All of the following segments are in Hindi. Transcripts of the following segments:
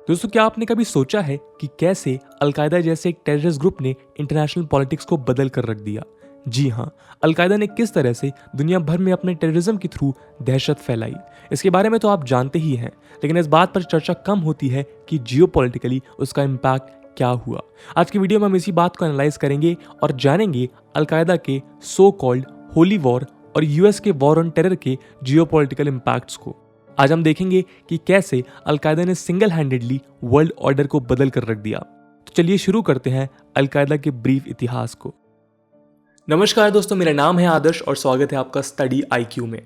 दोस्तों, क्या आपने कभी सोचा है कि कैसे अलकायदा जैसे एक टेररिस्ट ग्रुप ने इंटरनेशनल पॉलिटिक्स को बदल कर रख दिया। जी हाँ, अलकायदा ने किस तरह से दुनिया भर में अपने टेररिज्म के थ्रू दहशत फैलाई। इसके बारे में तो आप जानते ही हैं, लेकिन इस बात पर चर्चा कम होती है कि जियोपॉलिटिकली उसका इम्पैक्ट क्या हुआ। आज की वीडियो में हम इसी बात को एनालाइज करेंगे और जानेंगे अलकायदा के सो कॉल्ड होली वॉर और यूएस के वॉर ऑन टेरर के जियोपॉलिटिकल इम्पैक्ट्स को। आज हम देखेंगे कि कैसे अलकायदा ने सिंगल हैंडेडली वर्ल्ड ऑर्डर को बदल कर रख दिया। तो चलिए शुरू करते हैं अलकायदा के ब्रीफ इतिहास को। नमस्कार दोस्तों, मेरा नाम है आदर्श और स्वागत है आपका स्टडी आईक्यू में।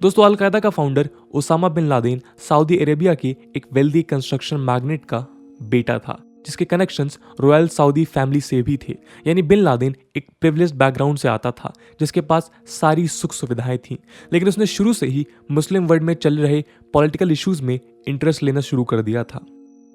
दोस्तों, अलकायदा का founder Osama bin Laden Saudi Arabia के एक वेल्दी कंस्ट्रक्शन मैग्नेट का बेटा था, जिसके कनेक्शंस रॉयल सऊदी फैमिली से भी थे। यानी बिन लादेन एक प्रिविलेज्ड बैकग्राउंड से आता था, जिसके पास सारी सुख सुविधाएं थीं, लेकिन उसने शुरू से ही मुस्लिम वर्ल्ड में चल रहे पॉलिटिकल इश्यूज में इंटरेस्ट लेना शुरू कर दिया था।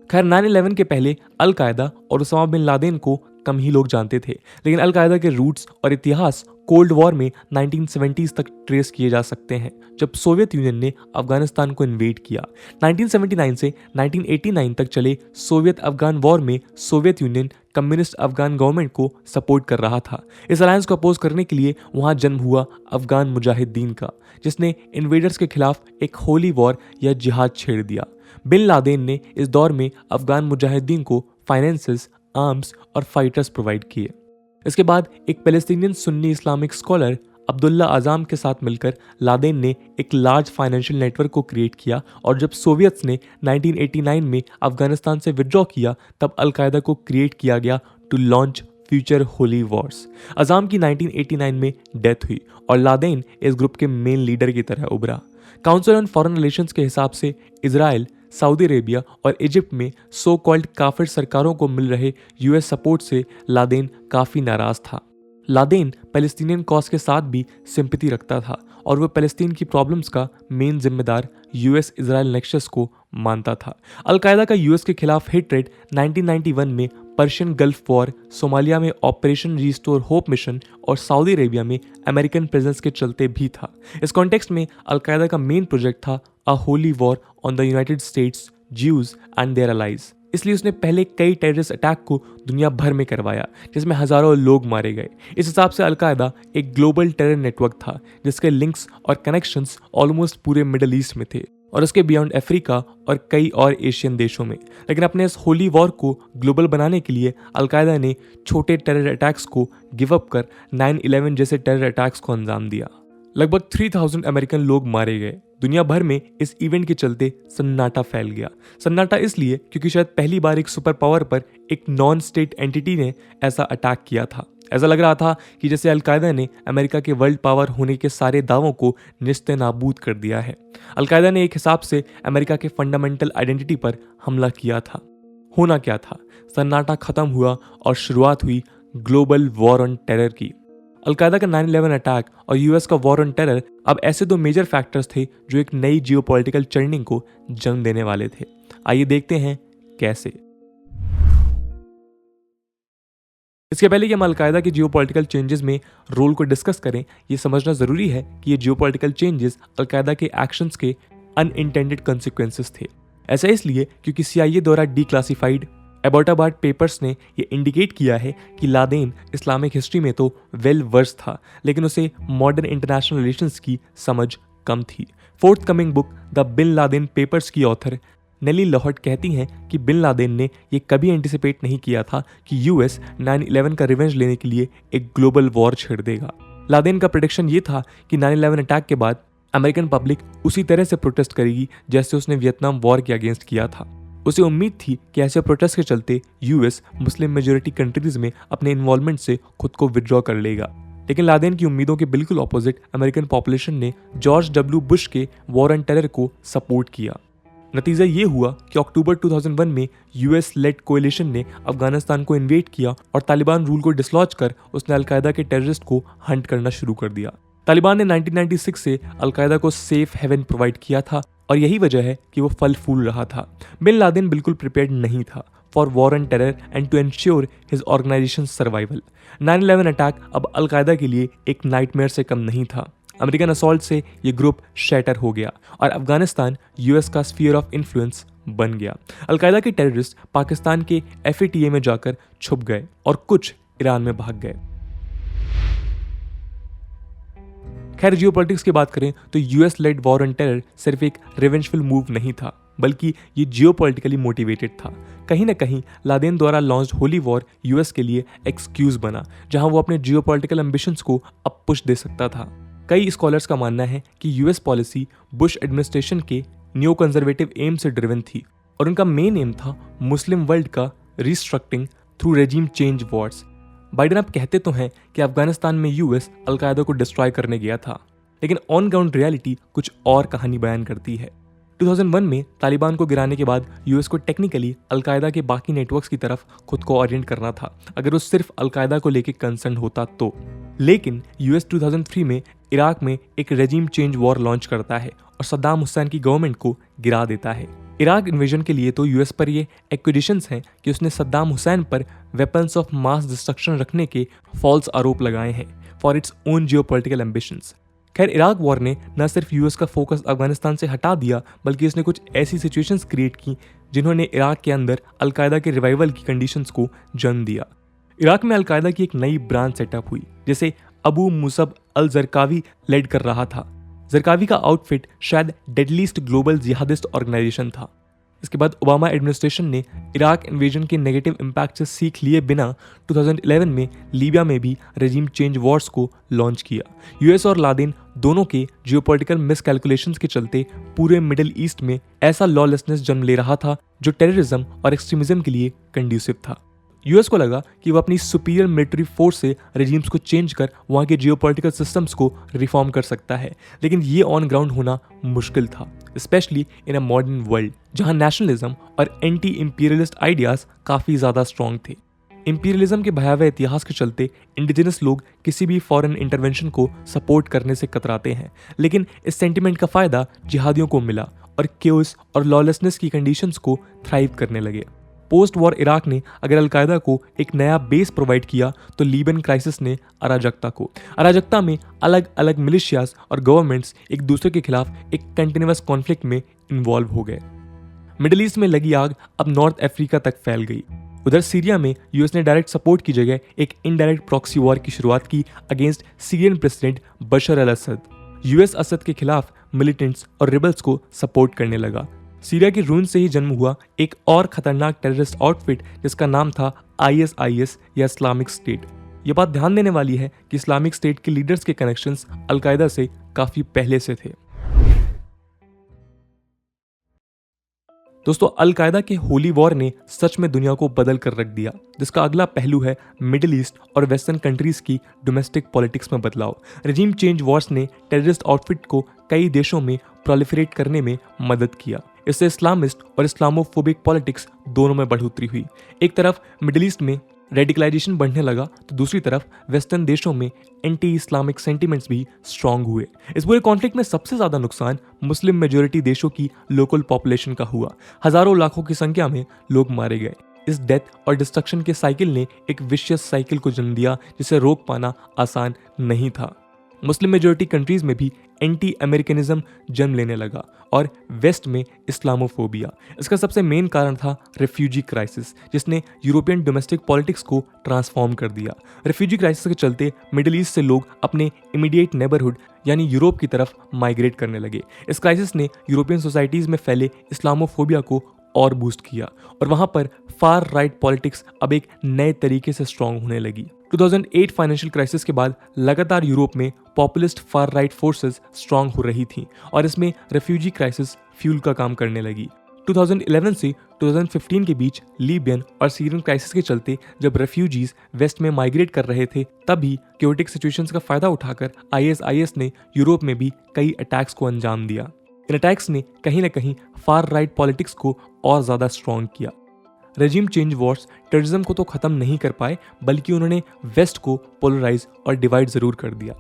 खैर, 9/11 के पहले अलकायदा और ओसामा बिन लादेन को कम ही लोग जानते थे, लेकिन अलकायदा के रूट्स और इतिहास कोल्ड वॉर में 1970s तक ट्रेस किए जा सकते हैं, जब सोवियत यूनियन ने अफगानिस्तान को इन्वेड किया। 1979 से 1989 तक चले सोवियत अफगान वॉर में Soviet union communist Afghan government को सपोर्ट कर रहा था। इस अलायंस को अपोज करने के लिए वहां जन्म हुआ अफगान मुजाहिदीन का, जिसने इन्वेडर्स के खिलाफ एक होली वॉर या जिहाद छेड़ दिया। बिन लादेन ने इस दौर में अफगान मुजाहिदीन को फाइनेंसेस, आर्म्स और फाइटर्स प्रोवाइड किए। इसके बाद एक पैलेस्टीनियन सुन्नी इस्लामिक स्कॉलर अब्दुल्ला आज़ाम के साथ मिलकर लादेन ने एक लार्ज फाइनेंशियल नेटवर्क को क्रिएट किया, और जब सोवियत्स ने 1989 में अफगानिस्तान से विड्रॉ किया, तब अलकायदा को क्रिएट किया गया to launch future holy wars. Azzam की 1989 में डेथ हुई और लादेन इस ग्रुप के मेन लीडर की तरह उभरा। काउंसिल ऑन फॉरेन रिलेशंस के हिसाब से इजराइल, सऊदी अरेबिया और इजिप्ट में सो कॉल्ड काफिर सरकारों को मिल रहे यूएस सपोर्ट से लादेन काफी नाराज था। लादेन पैलेस्टीनियन कॉज के साथ भी सिंपैथी रखता था और वह पैलेस्टीन की प्रॉब्लम्स का मेन जिम्मेदार यूएस इजराइल नेक्सस को मानता था। अलकायदा का यूएस के खिलाफ हेट्रेड 1991 में पर्शियन गल्फ वॉर, सोमालिया में ऑपरेशन रिस्टोर होप मिशन और सऊदी अरेबिया में अमेरिकन प्रेजेंस के चलते भी था। इस कॉन्टेक्स्ट में अलकायदा का मेन प्रोजेक्ट था a holy war on the United States, Jews and their allies. इसलिए उसने पहले कई टेररिस्ट अटैक को दुनिया भर में करवाया, जिसमें हजारों लोग मारे गए। इस हिसाब से अलकायदा एक ग्लोबल टेरर नेटवर्क था, जिसके लिंक्स और कनेक्शंस ऑलमोस्ट पूरे मिडल ईस्ट में थे और उसके बियॉन्ड अफ्रीका और कई और एशियन देशों में। लेकिन अपने इस होली वॉर को ग्लोबल बनाने के लिए अलकायदा ने छोटे टेरर अटैक्स को गिव अप कर 9/11 जैसे टेरर अटैक्स को अंजाम दिया। लगभग 3000 अमेरिकन लोग मारे गए। दुनिया भर में इस इवेंट के चलते सन्नाटा फैल गया। सन्नाटा इसलिए क्योंकि शायद पहली बार एक सुपर पावर पर एक नॉन स्टेट एंटिटी ने ऐसा अटैक किया था। ऐसा लग रहा था कि जैसे अलकायदा ने अमेरिका के वर्ल्ड पावर होने के सारे दावों को निस्ते नाबूद कर दिया है। अलकायदा ने एक हिसाब से अमेरिका के फंडामेंटल आइडेंटिटी पर हमला किया था। होना क्या था? सन्नाटा खत्म हुआ और शुरुआत हुई ग्लोबल वॉर ऑन टेरर की। अलकायदा का 9/11 अटैक और यूएस का वॉर ऑन टेरर अब ऐसे दो मेजर फैक्टर्स थे जो एक नई जियोपॉलिटिकल चर्निंग को जन्म देने वाले थे। आइए देखते हैं कैसे। इसके पहले कि हम अलकायदा के जियोपॉलिटिकल चेंजेस में रोल को डिस्कस करें, ये समझना जरूरी है कि ये जियोपॉलिटिकल चेंजेस अलकायदा के एक्शंस के अनइंटेंडेड कॉन्सिक्वेंसेस थे। ऐसा इसलिए क्योंकि CIA द्वारा डिक्लासिफाइड एबोटाबाद पेपर्स ने ये इंडिकेट किया है कि लादेन इस्लामिक हिस्ट्री में तो वेल वर्स था, लेकिन उसे मॉडर्न इंटरनेशनल रिलेशंस की समझ कम थी। Forthcoming book the bin Laden papers की ऑथर नेली लॉहर्ट कहती हैं कि बिन लादेन ने ये कभी एंटिसिपेट नहीं किया था कि यूएस 9/11 का रिवेंज लेने के लिए एक ग्लोबल वॉर छेड़ देगा। लादेन का प्रेडिक्शन ये था कि 9/11 अटैक के बाद अमेरिकन पब्लिक उसी तरह से प्रोटेस्ट करेगी जैसे उसने वियतनाम वॉर के अगेंस्ट किया था। उसे उम्मीद थी कि ऐसे प्रोटेस्ट के चलते यूएस मुस्लिम मेजॉरिटी कंट्रीज में अपने इन्वॉल्वमेंट से खुद को विड्रॉ कर लेगा। लेकिन लादेन की उम्मीदों के बिल्कुल ऑपोजिट अमेरिकन पॉपुलेशन ने जॉर्ज W. बुश के वॉर ऑन टेरर को सपोर्ट किया। नतीजा ये हुआ कि अक्टूबर 2001 में यूएस लेड कोएलिशन ने अफगानिस्तान को इन्वेड किया और तालिबान रूल को डिसलॉज कर उसने अलकायदा के टेररिस्ट को हंट करना शुरू कर दिया। तालिबान ने 1996 से अलकायदा को सेफ हेवन प्रोवाइड किया था और यही वजह है कि वो फल फूल रहा था। बिन लादेन बिल्कुल प्रिपेयर्ड नहीं था for war on terror and to ensure his organisation survival. 9/11 attack अब अलकायदा के लिए एक नाइटमेयर से कम नहीं था। अमेरिकन असॉल्ट से ये ग्रुप शैटर हो गया और अफगानिस्तान यूएस का स्फीयर ऑफ इन्फ्लुएंस बन गया। अलकायदा के टेररिस्ट पाकिस्तान के FATA में जाकर छुप गए और कुछ ईरान में भाग गए। खैर, जियोपॉलिटिक्स की बात करें तो US led war on terror सिर्फ एक रिवेंजफुल मूव नहीं था, बल्कि ये जियोपॉलिटिकली मोटिवेटेड था। कहीं ना कहीं लादेन द्वारा लॉन्च्ड होली वॉर यूएस के लिए एक्सक्यूज बना, जहां वो अपने जियोपॉलिटिकल एम्बिशंस को अब पुश दे सकता था। कई स्कॉलर्स का मानना है कि यूएस पॉलिसी बुश एडमिनिस्ट्रेशन के न्यू कंजर्वेटिव एम से ड्रिवन थी और उनका मेन एम था मुस्लिम वर्ल्ड का restructuring through regime change wars. Biden आप कहते तो हैं कि अफगानिस्तान में यूएस अलकायदा को डिस्ट्रॉय करने गया था, लेकिन ऑन ग्राउंड रियलिटी कुछ और कहानी बयान करती है। 2001 में तालिबान को गिराने के बाद यूएस को टेक्निकली अलकायदा के बाकी नेटवर्क्स की तरफ खुद को ओरिएंट करना था, अगर वो सिर्फ अलकायदा को लेकर कंसर्न होता तो। लेकिन यूएस 2003 में इराक में एक रेजिम चेंज वॉर लॉन्च करता है और सद्दाम हुसैन की गवर्नमेंट को गिरा देता है। इराक इन्वेजन के लिए तो यूएस पर ये एक्विजिशंस हैं कि उसने सद्दाम हुसैन पर वेपन्स ऑफ मास डिस्ट्रक्शन रखने के फॉल्स आरोप लगाए हैं for its own geopolitical ambitions. खैर, इराक वॉर ने न सिर्फ यूएस का फोकस अफगानिस्तान से हटा दिया, बल्कि इसने कुछ ऐसी सिचुएशंस क्रिएट की जिन्होंने इराक के अंदर अलकायदा के रिवाइवल की कंडीशंस को जन्म दिया। इराक में अलकायदा की एक नई ब्रांच सेटअप हुई, जिसे Abu Musab al Zarqawi led कर रहा था। जरकावी का आउटफिट शायद डेडलीस्ट ग्लोबल जिहादिस्ट ऑर्गेनाइजेशन था। इसके बाद ओबामा एडमिनिस्ट्रेशन ने इराक इन्वेजन के नेगेटिव इम्पैक्ट से सीख लिए बिना 2011 में लीबिया में भी रेजिम चेंज वॉर्स को लॉन्च किया। यूएस और लादेन दोनों के जियोपॉलिटिकल मिसकैलकुलेशंस के चलते पूरे मिडिल ईस्ट में ऐसा लॉलेसनेस जन्म ले रहा था जो टेररिज्म और एक्सट्रीमिज्म के लिए कंड्यूसिव था। यूएस को लगा कि वो अपनी सुपीरियर मिलिट्री फोर्स से रेजिम्स को चेंज कर वहाँ के जियोपॉलिटिकल सिस्टम्स को रिफॉर्म कर सकता है, लेकिन ये ऑन ग्राउंड होना मुश्किल था, specially in a modern world जहाँ नेशनलिज्म और एंटी इंपीरियलिस्ट आइडियाज काफ़ी ज़्यादा स्ट्रॉन्ग थे। इंपीरियलिज्म के भयावह इतिहास के चलते इंडिजिनस लोग किसी भी फॉरेन इंटरवेंशन को सपोर्ट करने से कतराते हैं, लेकिन इस सेंटिमेंट का फ़ायदा जिहादियों को मिला और क्योस और लॉलेसनेस की कंडीशंस को थ्राइव करने लगे। पोस्ट वॉर इराक ने अगर अलकायदा को एक नया बेस प्रोवाइड किया तो लीबियन क्राइसिस ने अराजकता में अलग अलग मिलिशियाज और गवर्नमेंट्स एक दूसरे के खिलाफ एक कंटिन्यूअस कॉन्फ्लिक्ट में इन्वॉल्व हो गए। मिडिल ईस्ट में लगी आग अब नॉर्थ अफ्रीका तक फैल गई। उधर सीरिया में यूएस ने डायरेक्ट सपोर्ट की जगह एक इनडायरेक्ट प्रॉक्सी वॉर की शुरुआत की अगेंस्ट सीरियन प्रेसिडेंट बशर अल असद। यूएस असद के खिलाफ मिलिटेंट्स और रिबल्स को सपोर्ट करने लगा। सीरिया की रूइन से ही जन्म हुआ एक और खतरनाक टेररिस्ट आउटफिट जिसका नाम था ISIS या इस्लामिक स्टेट। ये बात ध्यान देने वाली है कि इस्लामिक स्टेट के लीडर्स के कनेक्शंस अलकायदा से काफी पहले से थे। दोस्तों, अलकायदा के होली वॉर ने सच में दुनिया को बदल कर रख दिया, जिसका अगला पहलू है मिडिल ईस्ट और वेस्टर्न कंट्रीज की डोमेस्टिक पॉलिटिक्स में बदलाव। रेजिम चेंज वॉर्स ने टेररिस्ट आउटफिट को कई देशों में प्रोलिफरेट करने में मदद किया। इससे इस्लामिस्ट और इस्लामोफोबिक पॉलिटिक्स दोनों में बढ़ोतरी हुई। एक तरफ मिडिल ईस्ट में रेडिकलाइजेशन बढ़ने लगा तो दूसरी तरफ वेस्टर्न देशों में एंटी इस्लामिक सेंटिमेंट्स भी स्ट्रांग हुए। इस पूरे कॉन्फ्लिक्ट में सबसे ज्यादा नुकसान मुस्लिम मेजोरिटी देशों की लोकल पॉपुलेशन का हुआ। हजारों लाखों की संख्या में लोग मारे गए। इस डेथ और डिस्ट्रक्शन के साइकिल ने एक विशियस साइकिल को जन्म दिया जिसे रोक पाना आसान नहीं था। मुस्लिम मेजोरिटी कंट्रीज में भी एंटी अमेरिकनिज्म जन्म लेने लगा और वेस्ट में इस्लामोफोबिया। इसका सबसे मेन कारण था रेफ्यूजी क्राइसिस, जिसने यूरोपियन डोमेस्टिक पॉलिटिक्स को ट्रांसफॉर्म कर दिया। रेफ्यूजी क्राइसिस के चलते मिडिल ईस्ट से लोग अपने इमीडिएट नेबरहुड यानी यूरोप की तरफ माइग्रेट करने लगे। इस क्राइसिस ने यूरोपियन सोसाइटीज में फैले इस्लामोफोबिया को और बूस्ट किया और वहां पर फार राइट पॉलिटिक्स अब एक नए तरीके से स्ट्रांग होने लगी। 2008 फाइनेंशियल क्राइसिस के बाद लगातार यूरोप में populist far right forces strong हो रही थी और इसमें रेफ्यूजी क्राइसिस फ्यूल का काम करने लगी। 2011 से 2015 के बीच लीबियन और सीरियन क्राइसिस के चलते जब रेफ्यूजीज वेस्ट में माइग्रेट कर रहे थे, तभी क्योटिक सिचुएशंस का फायदा उठाकर ISIS ने यूरोप में भी कई अटैक्स को अंजाम दिया। इन अटैक्स ने कहीं न कहीं फार राइट पॉलिटिक्स को और ज्यादा स्ट्रांग किया। रेजिम चेंज वॉर्स टेररिज्म को तो खत्म नहीं कर पाए, बल्कि उन्होंने वेस्ट को पोलराइज और डिवाइड जरूर कर दिया।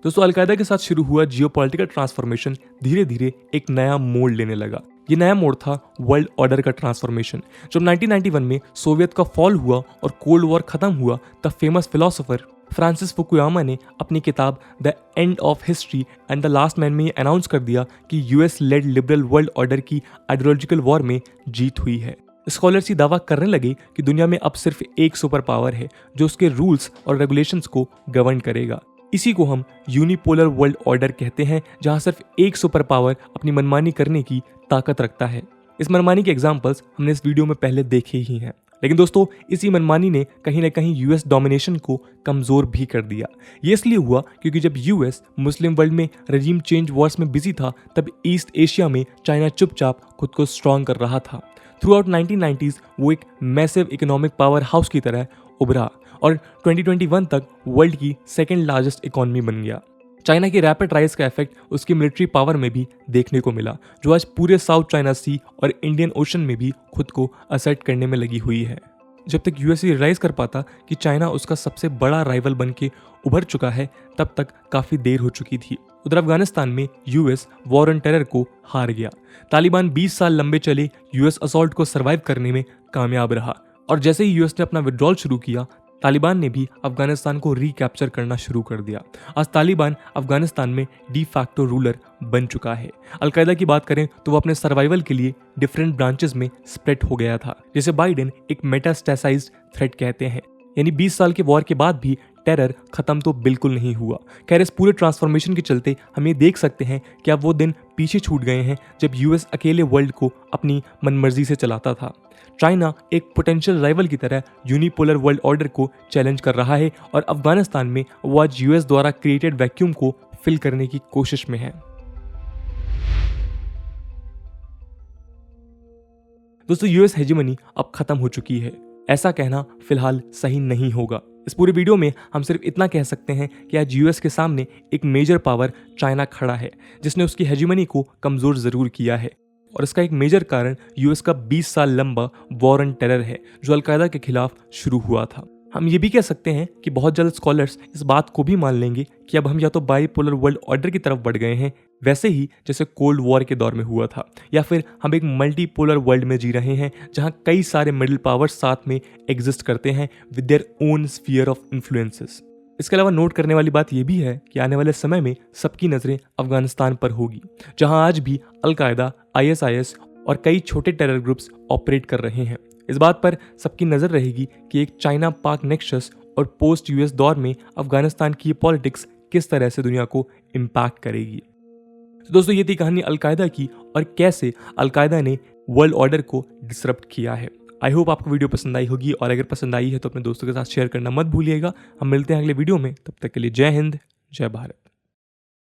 दोस्तों, अलकायदा के साथ शुरू हुआ जियोपॉलिटिकल ट्रांसफॉर्मेशन धीरे धीरे एक नया मोड़ लेने लगा। ये नया मोड़ था वर्ल्ड ऑर्डर का ट्रांसफॉर्मेशन। जब 1991 में सोवियत का फॉल हुआ और कोल्ड वॉर खत्म हुआ, तब फेमस फिलोसोफर फ्रांसिस फुकुयामा ने अपनी किताब the end of history and the last man में ये अनाउंस कर दिया कि US led liberal world order की आइडियोलॉजिकल वॉर में जीत हुई है। स्कॉलर्स ये दावा करने लगे कि दुनिया में अब सिर्फ एक सुपर पावर है जो उसके रूल्स और रेगुलेशंस को गवर्न करेगा। इसी को हम यूनिपोलर वर्ल्ड ऑर्डर कहते हैं, जहां सिर्फ एक सुपर पावर अपनी मनमानी करने की ताकत रखता है। इस मनमानी के एग्जाम्पल्स हमने इस वीडियो में पहले देखे ही हैं, लेकिन दोस्तों इसी मनमानी ने कहीं ना कहीं यूएस डोमिनेशन को कमजोर भी कर दिया। ये इसलिए हुआ क्योंकि जब यूएस मुस्लिम वर्ल्ड में रजीम चेंज वॉर्स में बिजी था, तब ईस्ट एशिया में चाइना चुपचाप खुद को स्ट्रांग कर रहा था। थ्रू आउट 1990s वो एक मैसिव इकोनॉमिक पावर हाउस की तरह उभरा और 2021 तक वर्ल्ड की सेकेंड लार्जेस्ट इकोनॉमी बन गया। चाइना की रैपिड राइज का इफेक्ट उसकी मिलिट्री पावर में भी देखने को मिला, जो आज पूरे साउथ चाइना सी और इंडियन ओशन में भी खुद को असर्ट करने में लगी हुई है। जब तक यूएस रियलाइज कर पाता कि चाइना उसका सबसे बड़ा राइवल बन के उभर चुका है, तब तक काफी देर हो चुकी थी। उधर अफगानिस्तान में यूएस वॉर ऑन टेरर को हार गया। तालिबान 20 साल लंबे चले यूएस असॉल्ट को सर्वाइव करने में कामयाब रहा और जैसे ही यूएस ने अपना विड्रॉल शुरू किया, तालिबान ने भी अफगानिस्तान को रिकैप्चर करना शुरू कर दिया। आज तालिबान अफगानिस्तान में डी फैक्टो रूलर बन चुका है। अलकायदा की बात करें तो वो अपने सर्वाइवल के लिए डिफरेंट ब्रांचेस में स्प्लिट हो गया था, जिसे बाइडेन एक मेटास्टेसाइज्ड थ्रेट कहते हैं। यानी 20 साल के वॉर के बाद भी टेरर खत्म तो बिल्कुल नहीं हुआ। खैर, इस पूरे ट्रांसफॉर्मेशन के चलते हम ये देख सकते हैं कि अब वो दिन पीछे छूट गए हैं जब यूएस अकेले वर्ल्ड को अपनी मनमर्जी से चलाता था। चाइना एक पोटेंशियल राइवल की तरह यूनिपोलर वर्ल्ड ऑर्डर को चैलेंज कर रहा है और अफगानिस्तान में वो आज यूएस द्वारा क्रिएटेड वैक्यूम को फिल करने की कोशिश में है। दोस्तों, यूएस हेजेमनी अब खत्म हो चुकी है, ऐसा कहना फिलहाल सही नहीं होगा। इस पूरे वीडियो में हम सिर्फ इतना कह सकते हैं कि आज यूएस के सामने एक मेजर पावर चाइना खड़ा है, जिसने उसकी हेजेमनी को कमजोर जरूर किया है। और इसका एक मेजर कारण यूएस का 20 साल लंबा वॉर ऑन टेरर है, जो अलकायदा के खिलाफ शुरू हुआ था। हम ये भी कह सकते हैं कि बहुत जल्द स्कॉलर्स इस बात को भी मान लेंगे कि अब हम या तो बाइपोलर वर्ल्ड ऑर्डर की तरफ बढ़ गए हैं, वैसे ही जैसे कोल्ड वॉर के दौर में हुआ था, या फिर हम एक मल्टीपोलर वर्ल्ड में जी रहे हैं जहां कई सारे मिडिल पावर्स साथ में एग्जिस्ट करते हैं with their own sphere of influences. इसके अलावा नोट करने वाली बात यह भी है कि आने वाले समय में सबकी नजरें अफगानिस्तान पर होगी, जहां आज भी अलकायदा, आईएसआईएस और कई छोटे टेरर ग्रुप्स ऑपरेट कर रहे हैं। इस बात पर सबकी नजर रहेगी कि एक चाइना पाक नेक्सस और पोस्ट यूएस दौर में अफगानिस्तान की पॉलिटिक्स किस तरह से दुनिया को इम्पैक्ट करेगी। तो दोस्तों, ये थी कहानी अलकायदा की और कैसे अलकायदा ने वर्ल्ड ऑर्डर को डिसरप्ट किया है। आई होप आपको वीडियो पसंद आई होगी, और अगर पसंद आई है तो अपने दोस्तों के साथ शेयर करना मत भूलिएगा। हम मिलते हैं अगले वीडियो में, तब तक के लिए जय हिंद, जय भारत।